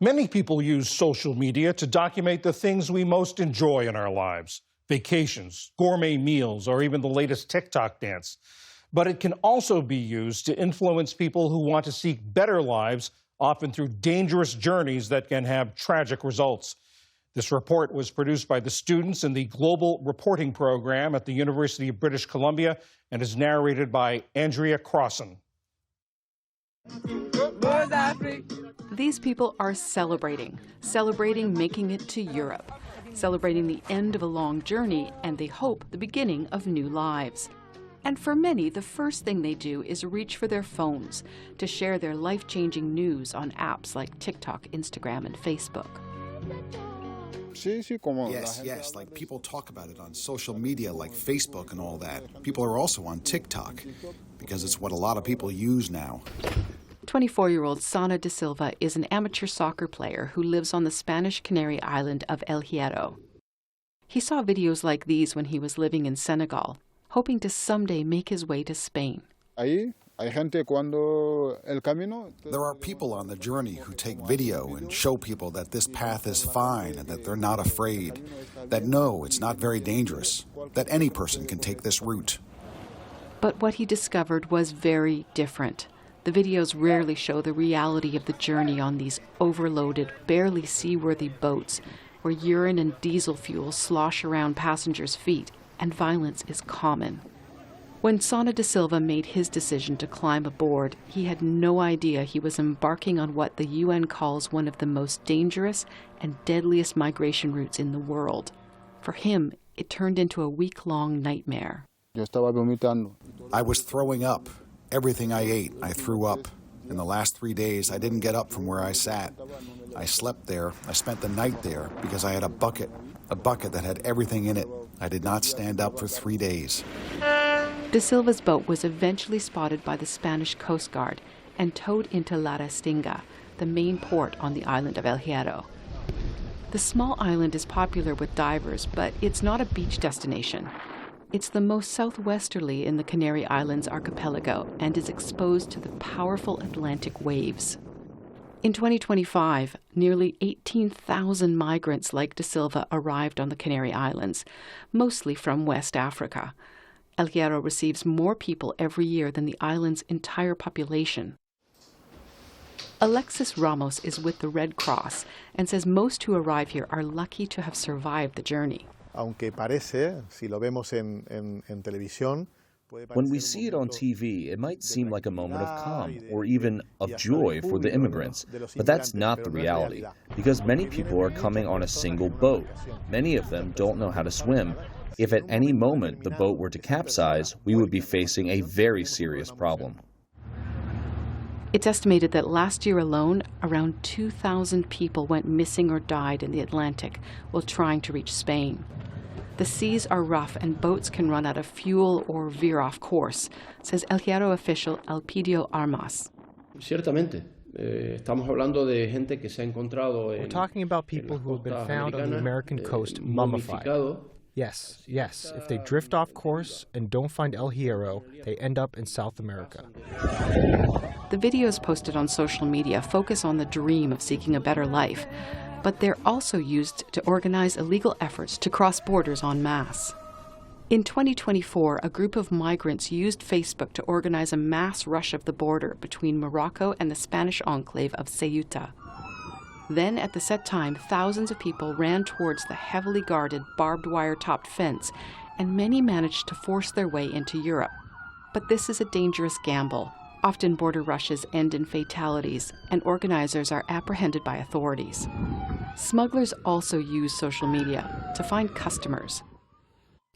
Many people use social media to document the things we most enjoy in our lives: vacations, gourmet meals, or even the latest TikTok dance. But it can also be used to influence people who want to seek better lives, often through dangerous journeys that can have tragic results. This report was produced by the students in the Global Reporting Program at the University of British Columbia and is narrated by Andrea Crossan. These people are celebrating making it to Europe, celebrating the end of a long journey and they hope the beginning of new lives. And for many, the first thing they do is reach for their phones to share their life-changing news on apps like TikTok, Instagram, and Facebook. Yes, like people talk about it on social media like Facebook and all that. People are also on TikTok because it's what a lot of people use now. 24-year-old Sana de Silva is an amateur soccer player who lives on the Spanish Canary island of El Hierro. He saw videos like these when he was living in Senegal, hoping to someday make his way to Spain. There are people on the journey who take video and show people that this path is fine and that they're not afraid, that no, it's not very dangerous, that any person can take this route. But what he discovered was very different. The videos rarely show the reality of the journey on these overloaded, barely seaworthy boats where urine and diesel fuel slosh around passengers' feet and violence is common. When Sana de Silva made his decision to climb aboard, he had no idea he was embarking on what the UN calls one of the most dangerous and deadliest migration routes in the world. For him, it turned into a week-long nightmare. I was throwing up. Everything I ate, I threw up. In the last 3 days, I didn't get up from where I sat. I slept there. I spent the night there because I had a bucket that had everything in it. I did not stand up for 3 days. De Silva's boat was eventually spotted by the Spanish Coast Guard and towed into La Restinga, the main port on the island of El Hierro. The small island is popular with divers, but it's not a beach destination. It's the most southwesterly in the Canary Islands archipelago and is exposed to the powerful Atlantic waves. In 2025, nearly 18,000 migrants like De Silva arrived on the Canary Islands, mostly from West Africa. El Hierro receives more people every year than the island's entire population. Alexis Ramos is with the Red Cross and says most who arrive here are lucky to have survived the journey. When we see it on TV, it might seem like a moment of calm or even of joy for the immigrants, but that's not the reality, because many people are coming on a single boat. Many of them don't know how to swim. If at any moment the boat were to capsize, we would be facing a very serious problem. It's estimated that last year alone, around 2,000 people went missing or died in the Atlantic while trying to reach Spain. The seas are rough and boats can run out of fuel or veer off course, says El Hierro official Elpidio Armas. We're talking about people who have been found on the American coast mummified. Yes, if they drift off course and don't find El Hierro, they end up in South America. The videos posted on social media focus on the dream of seeking a better life, but they're also used to organize illegal efforts to cross borders en masse. In 2024, a group of migrants used Facebook to organize a mass rush of the border between Morocco and the Spanish enclave of Ceuta. Then, at the set time, thousands of people ran towards the heavily guarded, barbed wire-topped fence, and many managed to force their way into Europe. But this is a dangerous gamble. Often border rushes end in fatalities, and organizers are apprehended by authorities. Smugglers also use social media to find customers.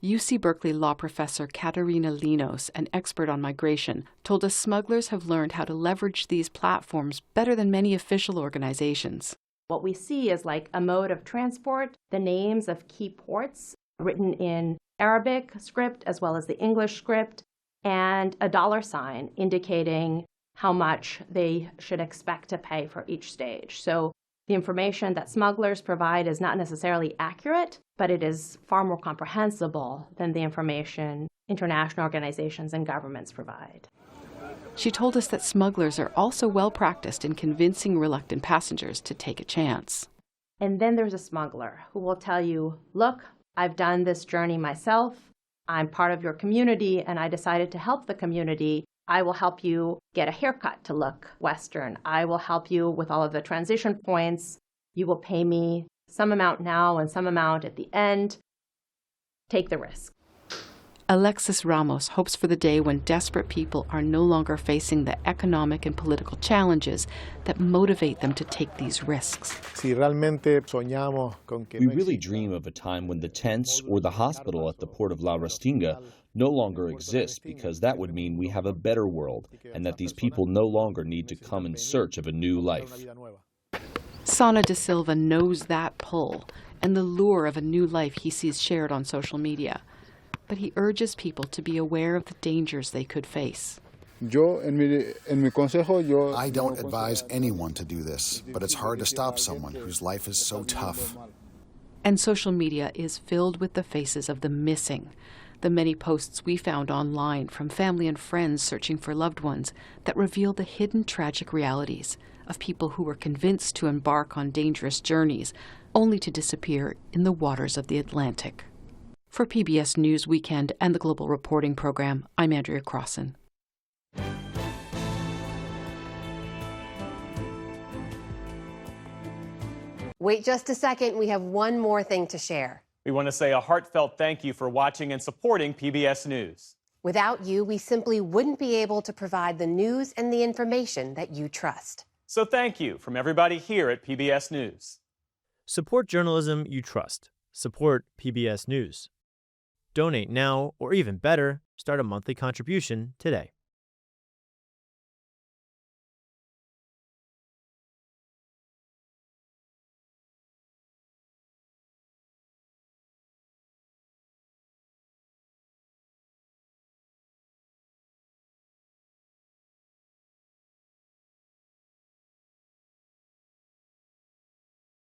UC Berkeley law professor Katerina Linos, an expert on migration, told us smugglers have learned how to leverage these platforms better than many official organizations. What we see is like a mode of transport, the names of key ports written in Arabic script as well as the English script, and a $ indicating how much they should expect to pay for each stage. So the information that smugglers provide is not necessarily accurate, but it is far more comprehensible than the information international organizations and governments provide. She told us that smugglers are also well practiced in convincing reluctant passengers to take a chance. And then there's a smuggler who will tell you, look, I've done this journey myself. I'm part of your community, and I decided to help the community. I will help you get a haircut to look Western. I will help you with all of the transition points. You will pay me some amount now and some amount at the end. Take the risk. Alexis Ramos hopes for the day when desperate people are no longer facing the economic and political challenges that motivate them to take these risks. We really dream of a time when the tents or the hospital at the port of La Restinga no longer exists, because that would mean we have a better world and that these people no longer need to come in search of a new life. Sana da Silva knows that pull and the lure of a new life he sees shared on social media. But he urges people to be aware of the dangers they could face. I don't advise anyone to do this, but it's hard to stop someone whose life is so tough. And social media is filled with the faces of the missing, the many posts we found online from family and friends searching for loved ones that reveal the hidden tragic realities of people who were convinced to embark on dangerous journeys only to disappear in the waters of the Atlantic. For PBS News Weekend and the Global Reporting Program, I'm Andrea Crossan. Wait just a second, we have one more thing to share. We want to say a heartfelt thank you for watching and supporting PBS News. Without you, we simply wouldn't be able to provide the news and the information that you trust. So thank you from everybody here at PBS News. Support journalism you trust. Support PBS News. Donate now, or even better, start a monthly contribution today.